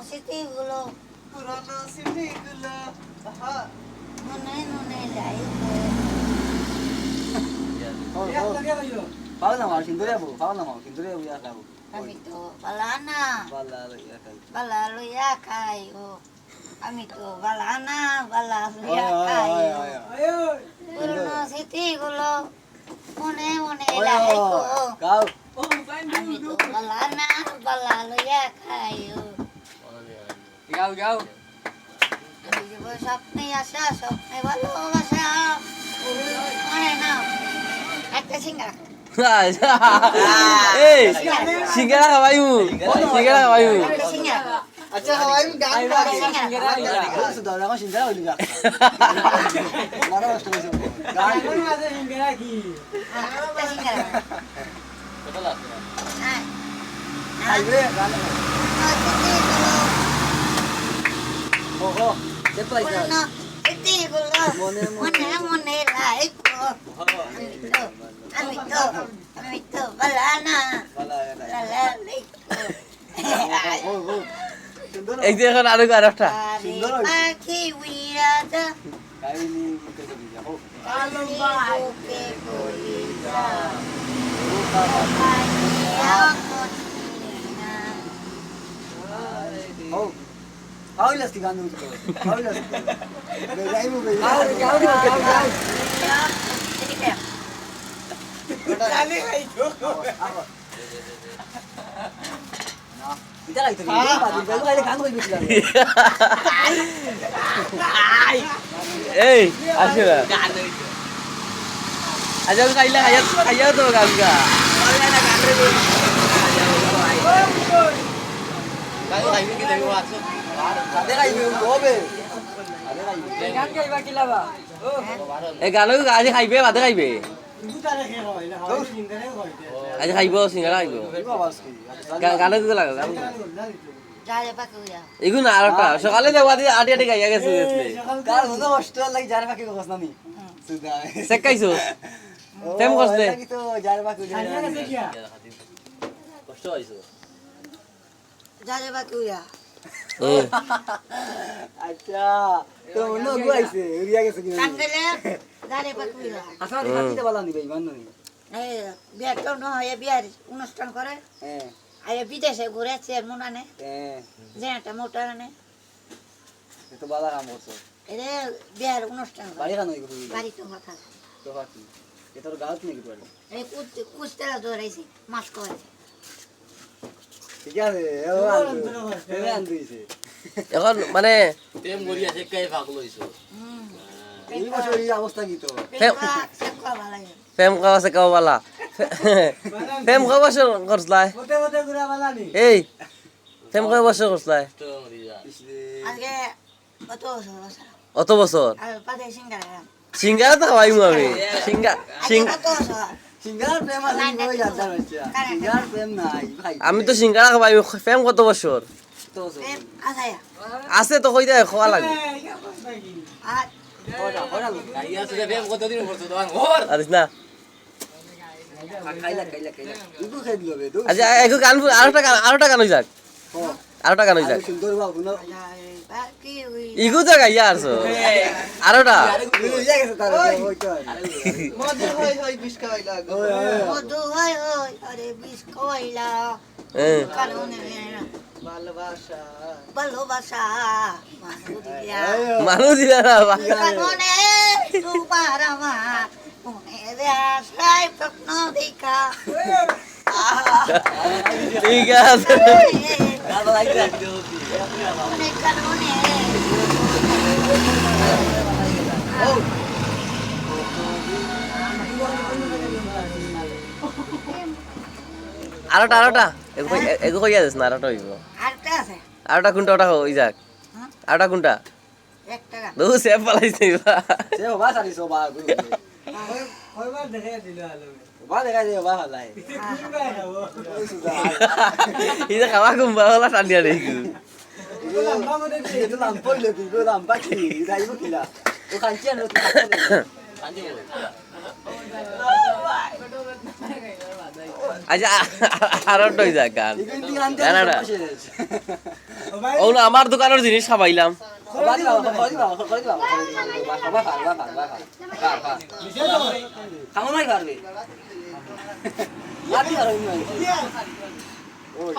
স্মৃতিগুলো পুরানো স্মৃতিগুলো মনে মনে যাইব পাও না মার কিন্তু রে পাও না মার কিন্তু রে ইয়া খাবো আমি তো বালানা বালা ইয়া খাই বালা লইয়া খাই ও আমি তো বালানা বালা লইয়া খাই পুরনো স্মৃতিগুলো মনে মনে যাইব গাও আমি তো বালানা বালা লইয়া খাই ও গাও আমি যাব স্বপ্নে আসা স্বপ্নে ভালোবাসা মনে না একটা সিঙ্গারা এই সিঙ্গারা খাওয়াইমু সিঙ্গারা খাওয়াইমু একটা সিঙ্গারা আচ্ছা হাওয়াই গান গাই সিঙ্গারা সুদা রাখো সিঙ্গারা হইলি যা মারা কষ্ট হইছে গান একটা সিঙ্গারা হ্যাঁ খাইবে গান ওহো কে পাইছা পুরনো স্মৃতিগুলো মনে মনে রাখবো আমি তো বালানা বালা বালা লইকো ও ও সুন্দর এই যে এখন আরো আরেকটা সুন্দর হইছে। পাখি উইরাদা কাইনি মুখে তো দিয়া হো কালো বুকে কলিজা হো হাউলাস কি গান উঠতো হাউলাস বেজাইমু বেজাই চালি খাই তো না ইতা খাইতো বেজাই খাইলে গান কইবি না এই আসো না আজ খাইলা খাইয়া তো গাঙ্গা আদে খাইবি হবে এই গানো আজ খাইবে বাদে খাইবে আজ খাইব সিঙ্গারা খাইব গানো কি লাগে এগুলো না আরেকটা সকালে দেওয়া দিয়ে আটি আটি খাইয়া গেছে কার হতো কষ্ট লাগি যার বাকি কস না নি সুদা সেকাইছো তেম করছে লাগি তো যার বাকি কষ্ট হইছো আচ্ছা তো অন্য গুয়াইছে উড়িয়া গেছে কি আসলে খাতিতে বলা নি ভাই মান নি বিয়ার অনুষ্ঠান করে হ্যাঁ বিদেশে ঘুরেছে মোনানে হ্যাঁ যে একটা মোটা আনে তো বালা কাম করছো এরে বিয়ার অনুষ্ঠান করে বাড়ি কানো ইগু বাড়ি তো মাথা তো বাকি এটার গাউত নি কি বাড়ি এই কুস্তেরা ধরেছি মাছ করেছে ঠিক আছে ও আনদিছে এখন মানে প্রেম করি আছে কে পাগল হইছো এই বছর এই অবস্থা কি তো ফেম খাওয়া সে খাওয়ালা ফেম খাওয়া বছর করছলাই এই ফেম খাওয়া বছর করছলাই তো মরিয়া আজকে কত বছর বছর অত বছর আর পাতে সিঙ্গারা সিঙ্গারা তো খাওয়াইমু আমি কত বছর সিঙ্গার প্রেম আছে কই যাচ্ছে বাচ্চা সিঙ্গার প্রেম নাই ভাই আমি তো সিঙ্গারা খাওয়াই ফেম কত বছর তো আছায়া আছে তো কই দেয় খাওয়া লাগে আর ওরা ওরা গাইয়া আছে প্রেম কতদিন করছো তোমার ঘর আরিস না খাইলা ইগু খাই দিলো বে তো আচ্ছা একটু গান আরেকটা গান হই যাক আরেকটা গান হই যাক সুন্দর বাবু না বাকি ওই ইগু তো গাইয়া আরছো আরেকটা ইয়া গেছে তার ওই তো মধু হই হই বিস্কা হইলা মধু হয় হয় আরে বিষ কইলা হ্যাঁ কারণে ভালোবাসা ভালোবাসা মানু দিয়া মানুষ দিলা না কারণে তোমার আমার মনে আশায় স্বপ্ন দেখা ঠিক আছে গাবা লাগছে অনেক কারণে আরেকটা এগো কইয়া দিস না আরেকটা হইব আরেকটা আছে আরেকটা কোনটা ওটা হই যাক হ্যাঁ? আরেকটা কোনটা 1 টাকা দু সেভ পালাইছে সে বাবা সারি সো বা বা দেখা দে বা হালাই ওই সুদা ইদা খাওয়া কুম্বা হলা টানিয়া দেইকু itu lampau lebih gue lampak sih, udah ibu gila. Tuh kancian lu tuh. কান্দি বলে Oh, আচ্ছা আর একটা হয়ে যায় গান এগুলো তুই আনতে না, না, না। শেষ। ও না আমার দোকানের জিনিস খাবাইলাম বাদ দাও, করে দাও, করে দাও, করে দাও। বাবা খা, বাবা খা, বাবা খা। খা, খা। খাও নাই খাবে। আর কি আর হইনি। ওই